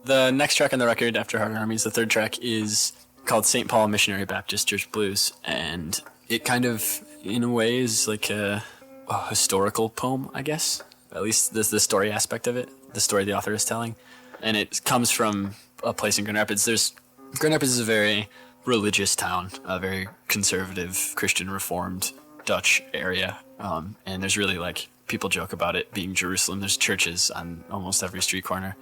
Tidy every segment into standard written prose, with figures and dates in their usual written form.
The next track on the record after Harder Armies, the third track, is called St. Paul Missionary Baptist Church Blues. And it kind of, in a way, is like a historical poem, I guess. At least the story aspect of it, the story the author is telling. And it comes from a place in Grand Rapids. Grand Rapids is a very religious town, a very conservative, Christian Reformed Dutch area. And there's really, like, people joke about it being Jerusalem. There's churches on almost every street corner.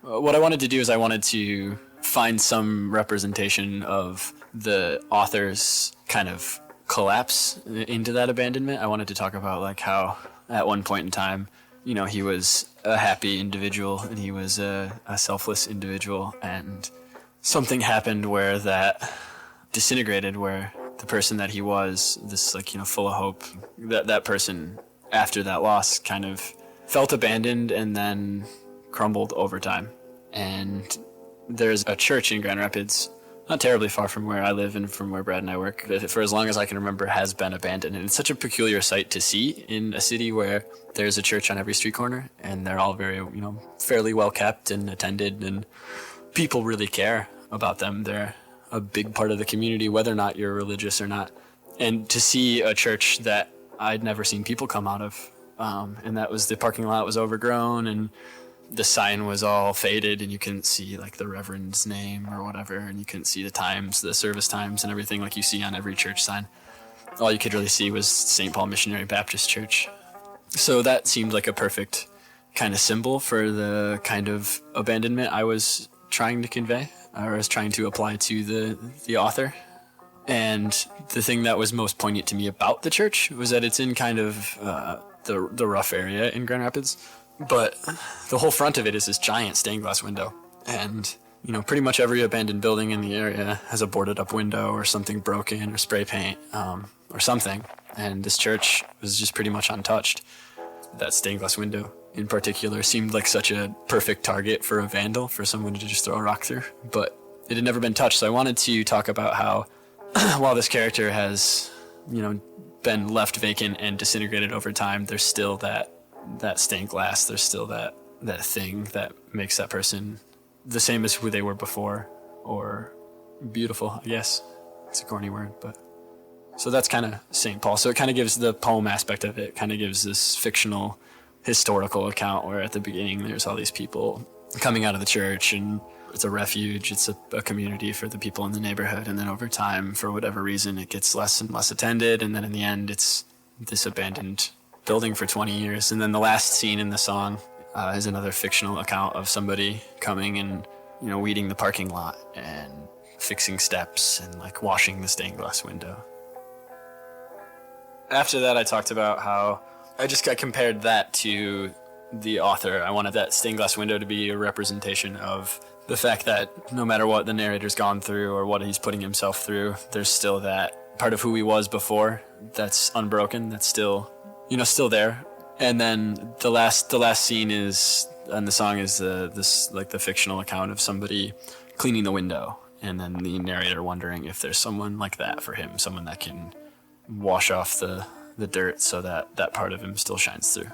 What I wanted to do is I wanted to find some representation of the author's kind of collapse into that abandonment. I wanted to talk about, like, how at one point in time, you know, he was a happy individual and he was a selfless individual, and something happened where that disintegrated, where the person that he was, this, like, you know, full of hope, that person after that loss kind of felt abandoned and then crumbled over time. And there's a church in Grand Rapids, not terribly far from where I live and from where Brad and I work, that for as long as I can remember has been abandoned. And it's such a peculiar sight to see in a city where there's a church on every street corner and they're all very, you know, fairly well kept and attended, and people really care about them. They're a big part of the community, whether or not you're religious or not. And to see a church that I'd never seen people come out of, and that was, the parking lot was overgrown and the sign was all faded and you couldn't see, like, the reverend's name or whatever, and you couldn't see the times, the service times and everything like you see on every church sign. All you could really see was St. Paul Missionary Baptist Church. So that seemed like a perfect kind of symbol for the kind of abandonment I was trying to convey, or I was trying to apply to the author. And the thing that was most poignant to me about the church was that it's in kind of the rough area in Grand Rapids, but the whole front of it is this giant stained glass window. And, you know, pretty much every abandoned building in the area has a boarded up window or something broken or spray paint or something. And this church was just pretty much untouched. That stained glass window in particular seemed like such a perfect target for a vandal, for someone to just throw a rock through, but it had never been touched. So I wanted to talk about how while this character has, you know, been left vacant and disintegrated over time, there's still that stained glass. There's still that thing that makes that person the same as who they were before, or beautiful, I guess. It's a corny word, but so that's kind of St. Paul. So it kind of gives the poem aspect of it, kind of gives this fictional historical account where at the beginning there's all these people coming out of the church and it's a refuge, it's a community for the people in the neighborhood, and then over time, for whatever reason, it gets less and less attended, and then in the end it's this abandoned building for 20 years. And then the last scene in the song is another fictional account of somebody coming and, you know, weeding the parking lot and fixing steps and, like, washing the stained glass window. After that, I talked about how I compared that to the author. I wanted that stained glass window to be a representation of the fact that no matter what the narrator's gone through or what he's putting himself through, there's still that part of who he was before that's unbroken, that's still, you know, still there. And then the last scene is, and the song is the fictional account of somebody cleaning the window, and then the narrator wondering if there's someone like that for him, someone that can wash off the dirt so that part of him still shines through.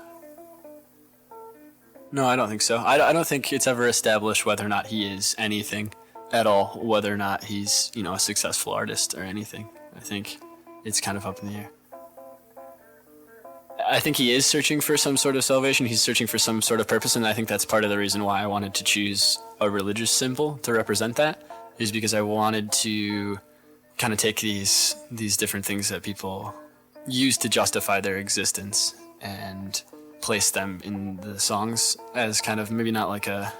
No, I don't think so. I don't think it's ever established whether or not he is anything at all, whether or not he's, you know, a successful artist or anything. I think it's kind of up in the air. I think he is searching for some sort of salvation. He's searching for some sort of purpose, and I think that's part of the reason why I wanted to choose a religious symbol to represent that, is because I wanted to kind of take these different things that people use to justify their existence and place them in the songs as kind of maybe not like a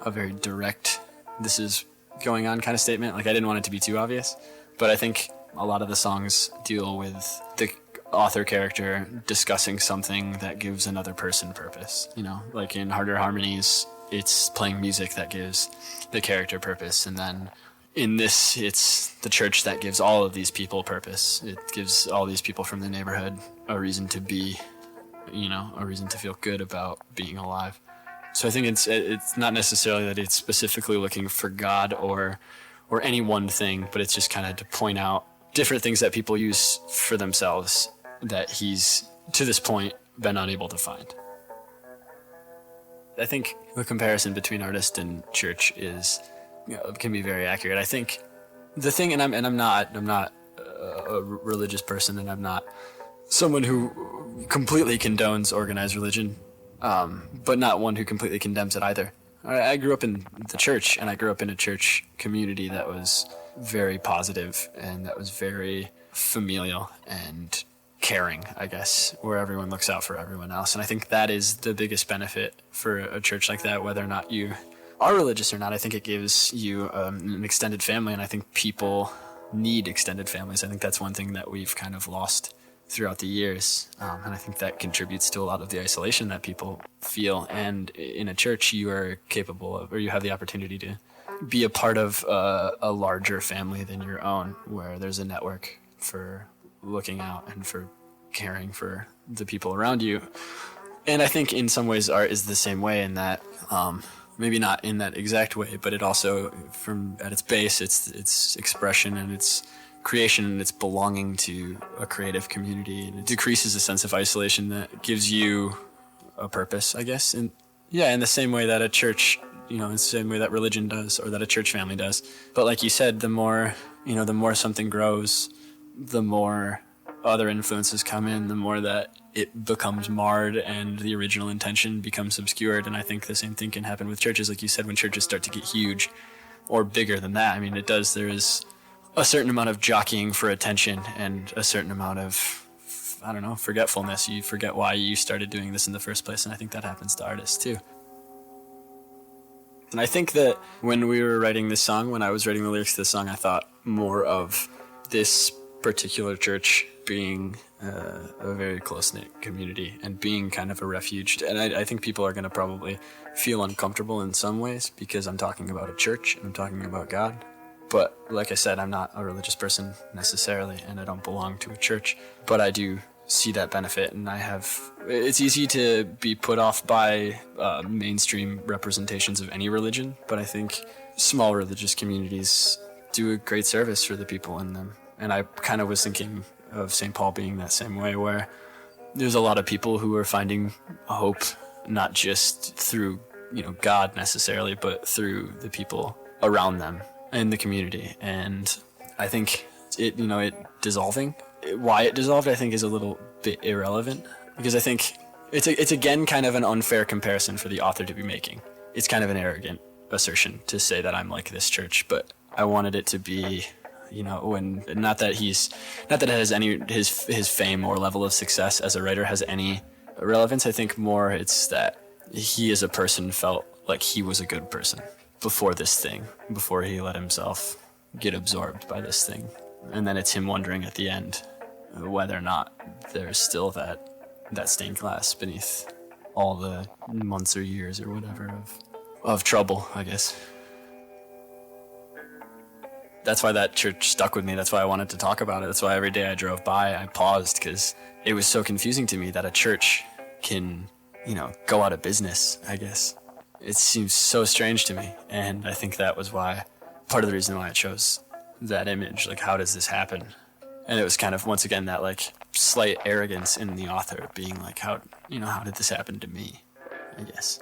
very direct, this is going on kind of statement. Like, I didn't want it to be too obvious, but I think a lot of the songs deal with the author character discussing something that gives another person purpose. You know, like in Harder Harmonies, it's playing music that gives the character purpose, and then in this, it's the church that gives all of these people purpose. It gives all these people from the neighborhood a reason to be, you know, a reason to feel good about being alive. So I think it's not necessarily that it's specifically looking for God or any one thing, but it's just kind of to point out different things that people use for themselves that he's, to this point, been unable to find. I think the comparison between artist and church is, can be very accurate. I think the thing, and I'm not a religious person, and I'm not someone who completely condones organized religion, but not one who completely condemns it either. I grew up in the church, and I grew up in a church community that was very positive and that was very familial and caring, I guess, where everyone looks out for everyone else. And I think that is the biggest benefit for a church like that, whether or not you are religious or not. I think it gives you an extended family, and I think people need extended families. I think that's one thing that we've kind of lost throughout the years, and I think that contributes to a lot of the isolation that people feel. And in a church, you are capable of, or you have the opportunity to be a part of a larger family than your own, where there's a network for looking out and for caring for the people around you. And I think in some ways art is the same way, in that maybe not in that exact way, but it also, from at its base, it's expression and it's creation and it's belonging to a creative community, and it decreases a sense of isolation that gives you a purpose, I guess. And yeah, in the same way that a church, in the same way that religion does, or that a church family does. But like you said, the more something grows, the more other influences come in, the more that it becomes marred and the original intention becomes obscured. And I think the same thing can happen with churches. Like you said, when churches start to get huge or bigger than that, I mean, there is a certain amount of jockeying for attention and a certain amount of, forgetfulness. You forget why you started doing this in the first place. And I think that happens to artists too. And I think that when we were writing this song, when I was writing the lyrics to this song, I thought more of this particular church being a very close-knit community and being kind of a refuge. And I think people are going to probably feel uncomfortable in some ways because I'm talking about a church and I'm talking about God. But like I said, I'm not a religious person necessarily, and I don't belong to a church. But I do see that benefit, and it's easy to be put off by mainstream representations of any religion, but I think small religious communities do a great service for the people in them. And I kind of was thinking of St. Paul being that same way, where there's a lot of people who are finding hope, not just through, God necessarily, but through the people around them in the community. And I think it dissolving, why it dissolved, I think is a little bit irrelevant, because I think it's again kind of an unfair comparison for the author to be making. It's kind of an arrogant assertion to say that I'm like this church, but I wanted it to be, when not that it has any his fame or level of success as a writer has any relevance. I think more it's that he as a person felt like he was a good person before this thing, before he let himself get absorbed by this thing. And then it's him wondering at the end whether or not there's still that stained glass beneath all the months or years or whatever of trouble, I guess. That's why that church stuck with me. That's why I wanted to talk about it. That's why every day I drove by, I paused, because it was so confusing to me that a church can, go out of business, I guess. It seems so strange to me. And I think that was part of the reason why I chose that image. Like, how does this happen? And it was kind of, once again, that slight arrogance in the author being like, how did this happen to me, I guess.